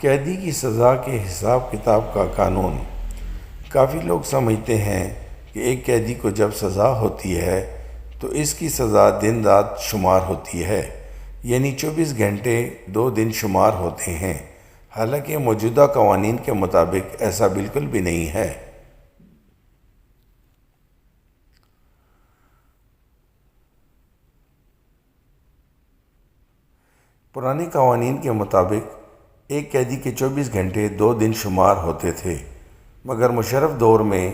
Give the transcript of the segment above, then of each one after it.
قیدی کی سزا کے حساب کتاب کا قانون۔ کافی لوگ سمجھتے ہیں کہ ایک قیدی کو جب سزا ہوتی ہے تو اس کی سزا دن رات شمار ہوتی ہے، یعنی 24 گھنٹے 2 دن شمار ہوتے ہیں، حالانکہ موجودہ قوانین کے مطابق ایسا بالکل بھی نہیں ہے۔ پرانے قوانین کے مطابق ایک قیدی کے 24 گھنٹے 2 دن شمار ہوتے تھے، مگر مشرف دور میں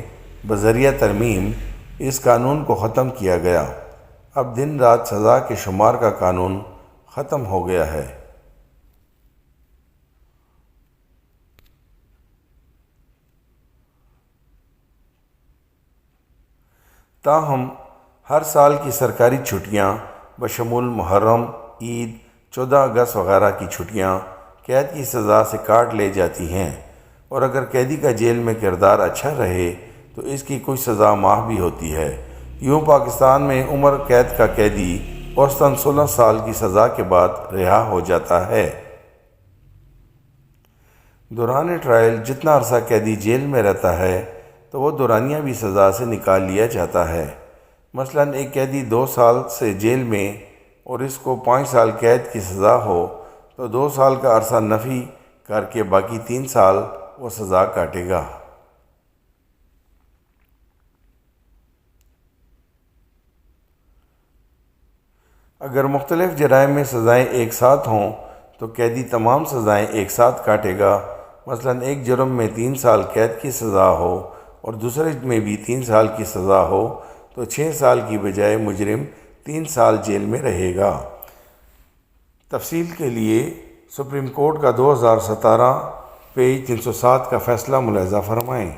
بذریعہ ترمیم اس قانون کو ختم کیا گیا۔ اب دن رات سزا کے شمار کا قانون ختم ہو گیا ہے۔ تاہم ہر سال کی سرکاری چھٹیاں بشمول محرم، عید، 14 اگست وغیرہ کی چھٹیاں قید کی سزا سے کاٹ لے جاتی ہیں، اور اگر قیدی کا جیل میں کردار اچھا رہے تو اس کی کچھ سزا معاف بھی ہوتی ہے۔ یوں پاکستان میں عمر قید کا قیدی اوسطاً 16 سال کی سزا کے بعد رہا ہو جاتا ہے۔ دوران ٹرائل جتنا عرصہ قیدی جیل میں رہتا ہے تو وہ دورانیہ بھی سزا سے نکال لیا جاتا ہے۔ مثلاً ایک قیدی 2 سال سے جیل میں اور اس کو 5 سال قید کی سزا ہو تو 2 سال کا عرصہ نفی کر کے باقی 3 سال وہ سزا کاٹے گا۔ اگر مختلف جرائم میں سزائیں ایک ساتھ ہوں تو قیدی تمام سزائیں ایک ساتھ کاٹے گا۔ مثلاً ایک جرم میں 3 سال قید کی سزا ہو اور دوسرے میں بھی 3 سال کی سزا ہو تو 6 سال کی بجائے مجرم 3 سال جیل میں رہے گا۔ تفصیل کے لیے سپریم کورٹ کا 2017 پیج 307 کا فیصلہ ملاحظہ فرمائیں۔